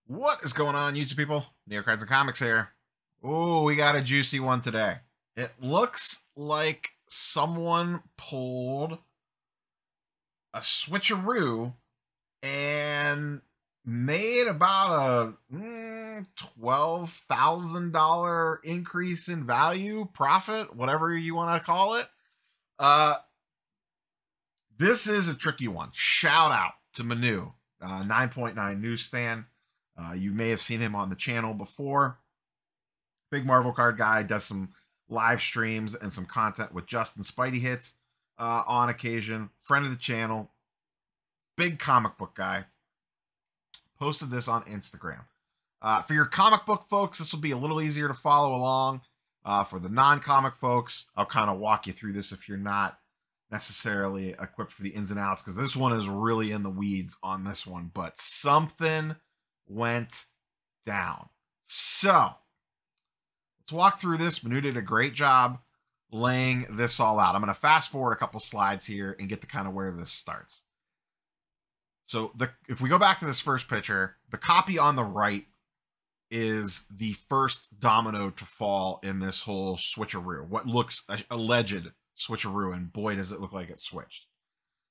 What is going on, YouTube people? Neocards and Comics here. Oh, we got a juicy one today. It looks like someone pulled a switcheroo and made about a $12,000 increase in value, profit, whatever you want to call it. This is a tricky one. Shout out to Manu, 9.9 Newsstand. You may have seen him on the channel before. Big Marvel card guy, does some live streams and some content with Justin Spidey Hits on occasion. Friend of the channel. Big comic book guy. Posted this on Instagram. For your comic book folks, this will be a little easier to follow along. For the non-comic folks, I'll kind of walk you through this if you're not necessarily equipped for the ins and outs, because this one is really in the weeds on this one, but something went down. So let's walk through this. Manu did a great job laying this all out. I'm going to fast forward a couple slides here and get to kind of where this starts. So if we go back to this first picture, the copy on the right is the first domino to fall in this whole switcheroo, what looks alleged switcheroo, and boy does it look like it switched.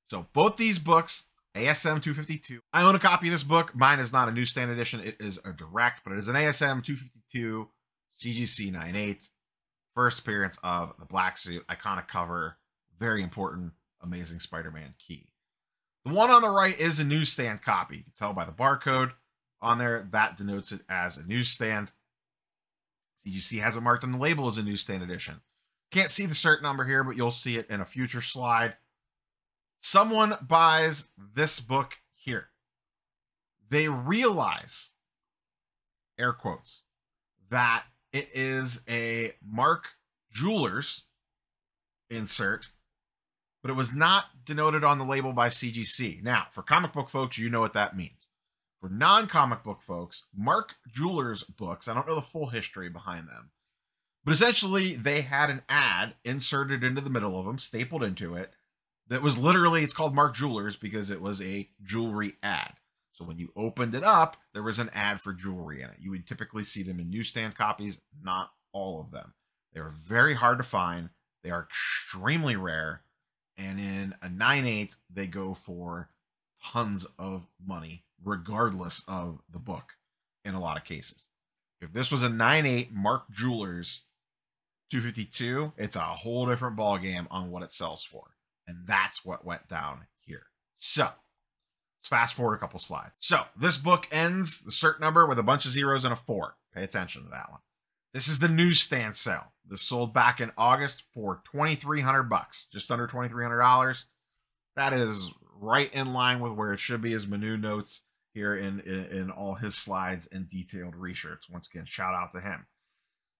So both these books, ASM 252, I own a copy of this book. Mine is not a newsstand edition, it is a direct, but it is an ASM 252 CGC 9.8, first appearance of the black suit, iconic cover, very important, Amazing Spider-Man key. The one on the right is a newsstand copy. You can tell by the barcode on there, that denotes it as a newsstand. CGC has it marked on the label as a newsstand edition. Can't see the cert number here, but you'll see it in a future slide. Someone buys this book here. They realize, air quotes, that it is a Mark Jewelers insert, but it was not denoted on the label by CGC. Now, for comic book folks, you know what that means. For non-comic book folks, Mark Jewelers books, I don't know the full history behind them, but essentially they had an ad inserted into the middle of them, stapled into it, that was literally, it's called Mark Jewelers because it was a jewelry ad. So when you opened it up, there was an ad for jewelry in it. You would typically see them in newsstand copies, not all of them. They are very hard to find. They are extremely rare. And in a 9.8, they go for tons of money, regardless of the book, in a lot of cases. If this was a 9.8 Mark Jewelers 252, it's a whole different ballgame on what it sells for. And that's what went down here. So let's fast forward a couple slides. So this book ends the cert number with a bunch of zeros and a 4. Pay attention to that one. This is the newsstand sale. This sold back in August for $2,300, just under $2,300. That is right in line with where it should be, as Manu notes here in all his slides and detailed research. Once again, shout out to him.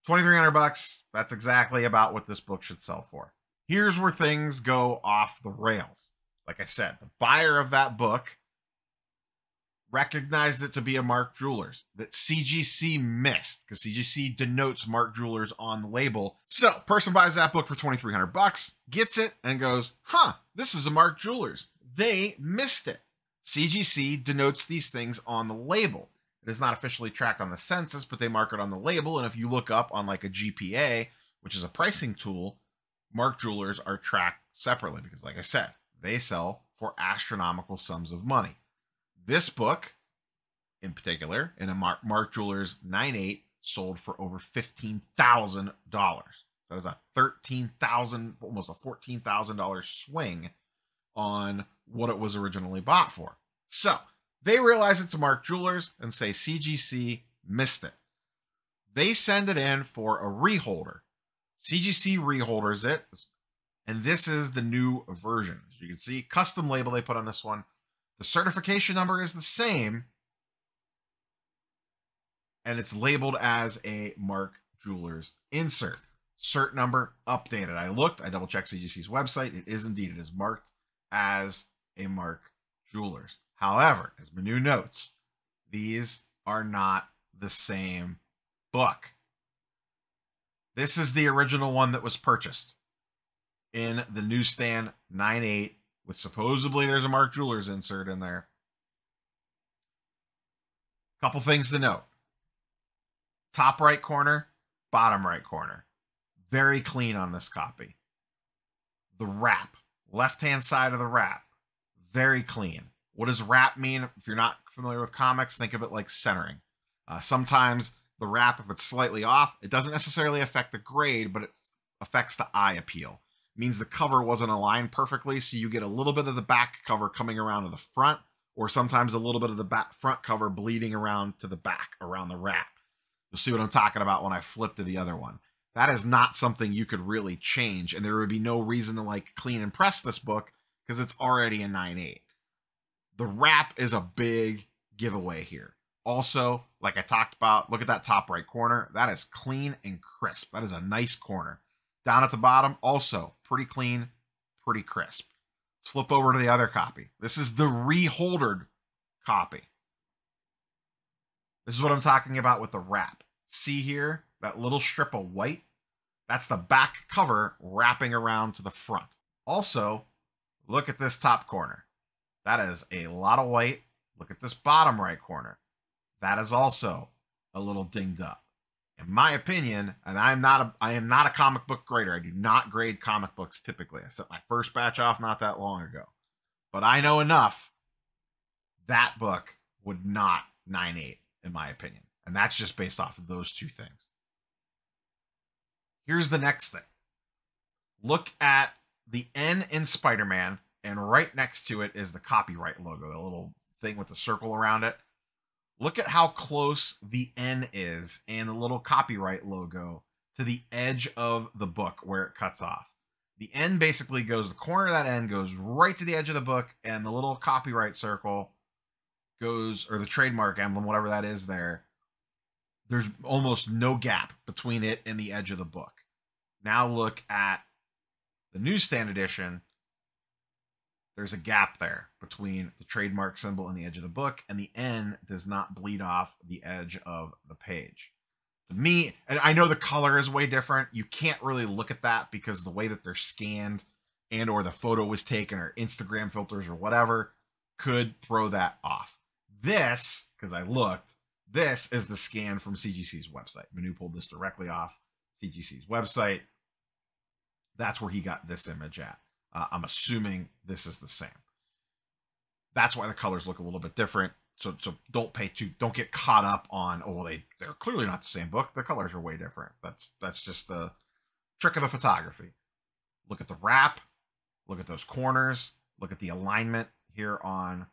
$2,300. That's exactly about what this book should sell for. Here's where things go off the rails. Like I said, the buyer of that book recognized it to be a Mark Jewelers that CGC missed, because CGC denotes Mark Jewelers on the label. So person buys that book for $2,300, gets it, and goes, huh, this is a Mark Jewelers. They missed it. CGC denotes these things on the label. It is not officially tracked on the census, but they mark it on the label. And if you look up on like a GPA, which is a pricing tool, Mark Jewelers are tracked separately because, like I said, they sell for astronomical sums of money. This book, in particular, in a Mark Jewelers 9.8, sold for over $15,000. That is a $13,000, almost a $14,000 swing on what it was originally bought for. So they realize it's a Mark Jewelers and say CGC missed it. They send it in for a reholder. CGC reholders it, and this is the new version. As you can see, custom label they put on this one. The certification number is the same, and it's labeled as a Mark Jewelers insert. Cert number updated. I looked, I double-checked CGC's website. It is indeed, it is marked as a Mark Jewelers. However, as Manu notes, these are not the same book. This is the original one that was purchased in the newsstand 9.8, with supposedly there's a Mark Jewelers insert in there. Couple things to note. Top right corner, bottom right corner. Very clean on this copy. The wrap, left-hand side of the wrap, very clean. What does wrap mean? If you're not familiar with comics, think of it like centering. Sometimes the wrap, if it's slightly off, it doesn't necessarily affect the grade, but it affects the eye appeal. It means the cover wasn't aligned perfectly, so you get a little bit of the back cover coming around to the front, or sometimes a little bit of the back front cover bleeding around to the back, around the wrap. You'll see what I'm talking about when I flip to the other one. That is not something you could really change, and there would be no reason to like clean and press this book because it's already a 9.8. The wrap is a big giveaway here. Also, like I talked about, look at that top right corner. That is clean and crisp. That is a nice corner. Down at the bottom, also pretty clean, pretty crisp. Let's flip over to the other copy. This is the reholdered copy. This is what I'm talking about with the wrap. See here, that little strip of white? That's the back cover wrapping around to the front. Also, look at this top corner. That is a lot of white. Look at this bottom right corner. That is also a little dinged up. In my opinion, and I am not a comic book grader. I do not grade comic books typically. I set my first batch off not that long ago. But I know enough. That book would not 9.8 in my opinion. And that's just based off of those two things. Here's the next thing. Look at the N in Spider-Man, and right next to it is the copyright logo, the little thing with the circle around it. Look at how close the N is and the little copyright logo to the edge of the book where it cuts off. The N basically goes, the corner of that N goes right to the edge of the book, and the little copyright circle goes, or the trademark emblem, whatever that is there, there's almost no gap between it and the edge of the book. Now look at the newsstand edition. There's a gap there between the trademark symbol and the edge of the book, and the N does not bleed off the edge of the page. To me, and I know the color is way different, you can't really look at that because the way that they're scanned and or the photo was taken or Instagram filters or whatever could throw that off. This, because I looked, this is the scan from CGC's website. Manu pulled this directly off CGC's website. That's where he got this image at. I'm assuming this is the same. That's why the colors look a little bit different. So don't get caught up on, oh, they're clearly not the same book. The colors are way different. That's just the trick of the photography. Look at the wrap. Look at those corners. Look at the alignment here on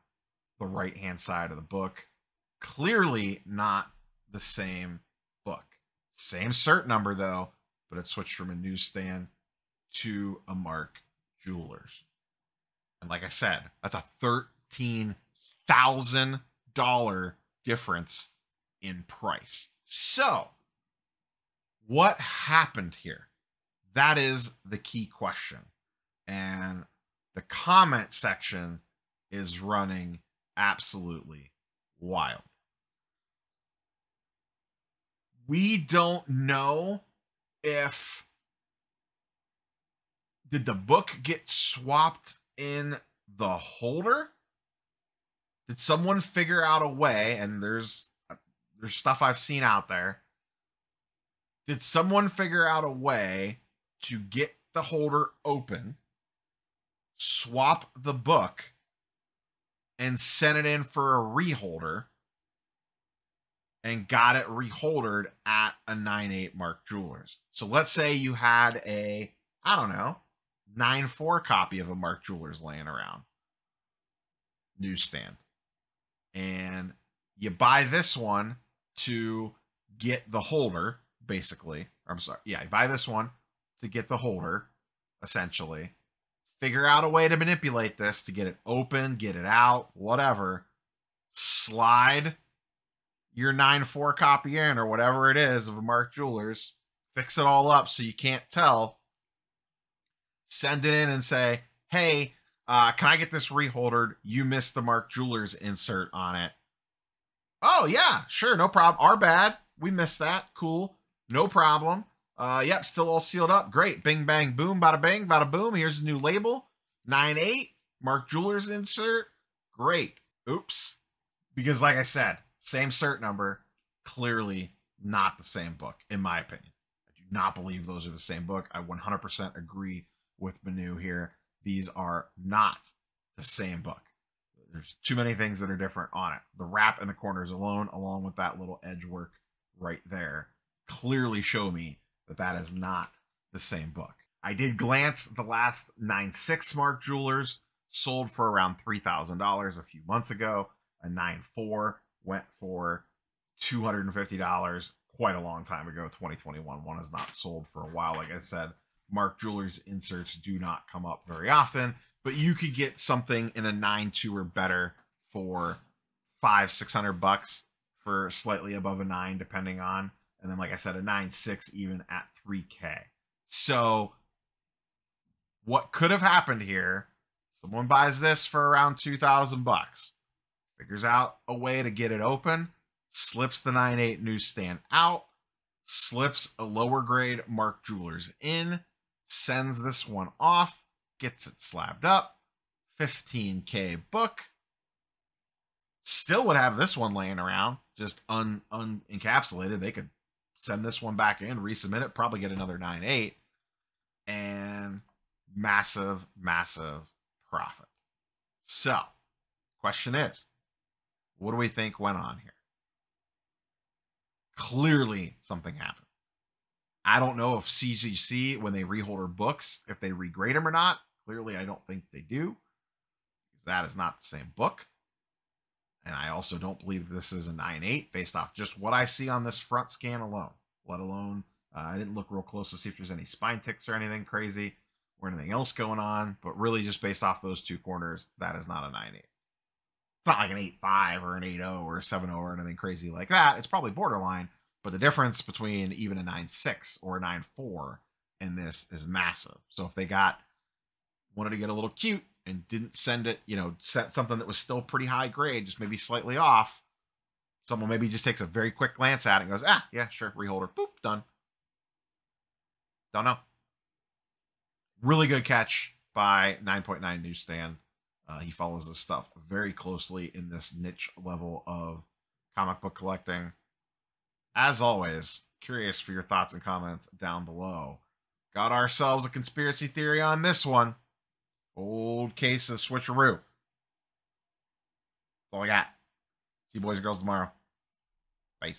the right-hand side of the book. Clearly not the same book. Same cert number, though, but it switched from a newsstand to a Mark Jewelers. And like I said, that's a $13,000 difference in price. So, what happened here? That is the key question. And the comment section is running absolutely wild. We don't know if did the book get swapped in the holder? Did someone figure out a way, and there's stuff I've seen out there. Did someone figure out a way to get the holder open, swap the book, and send it in for a reholder, and got it reholdered at a 9.8 Mark Jewelers? So let's say you had a, I don't know, 9.4 copy of a Mark Jewelers laying around newsstand, and you buy this one to get the holder, basically. I'm sorry, yeah, you buy this one to get the holder, essentially. Figure out a way to manipulate this to get it open, get it out, whatever. Slide your 9.4 copy in, or whatever it is of a Mark Jewelers. Fix it all up so you can't tell. Send it in and say, hey, can I get this reholdered? You missed the Mark Jewelers insert on it. Oh, yeah, sure, no problem. Our bad. We missed that. Cool. No problem. Yep, still all sealed up. Great. Bing, bang, boom, bada bang, bada boom. Here's a new label. 9.8, Mark Jewelers insert. Great. Oops. Because like I said, same cert number, clearly not the same book, in my opinion. I do not believe those are the same book. I 100% agree with Manu here. These are not the same book. There's too many things that are different on it. The wrap in the corners alone, along with that little edge work right there, clearly show me that that is not the same book. I did glance the last 9.6 Mark Jewelers, sold for around $3,000 a few months ago. A 9.4 went for $250 quite a long time ago, 2021. One is not sold for a while. Like I said, Mark Jewelers inserts do not come up very often, but you could get something in a 9.2 or better for $500-600 for slightly above a 9, depending on. And then, like I said, a 9.6 even at $3K. So what could have happened here? Someone buys this for around $2,000, figures out a way to get it open, slips the 9.8 newsstand out, slips a lower grade Mark Jewelers in, sends this one off, gets it slabbed up, $15K book. Still would have this one laying around, just unencapsulated. They could send this one back in, resubmit it, probably get another 9.8, and massive, massive profit. So, question is, what do we think went on here? Clearly, something happened. I don't know if CGC, when they reholder books, if they regrade them or not. Clearly, I don't think they do, because that is not the same book. And I also don't believe this is a 9.8 based off just what I see on this front scan alone, let alone, I didn't look real close to see if there's any spine ticks or anything crazy or anything else going on, but really just based off those two corners, that is not a 9.8. It's not like an 8.5 or an 8.0 or a 7.0 or anything crazy like that. It's probably borderline, but the difference between even a 9.6 or a 9.4 in this is massive. So if they wanted to get a little cute and didn't send it, sent something that was still pretty high grade, just maybe slightly off, someone maybe just takes a very quick glance at it and goes, yeah, sure, reholder, boop, done. Don't know. Really good catch by 9.9 Newsstand. He follows this stuff very closely in this niche level of comic book collecting. As always, curious for your thoughts and comments down below. Got ourselves a conspiracy theory on this one. Old case of switcheroo. That's all I got. See you boys and girls tomorrow. Bye.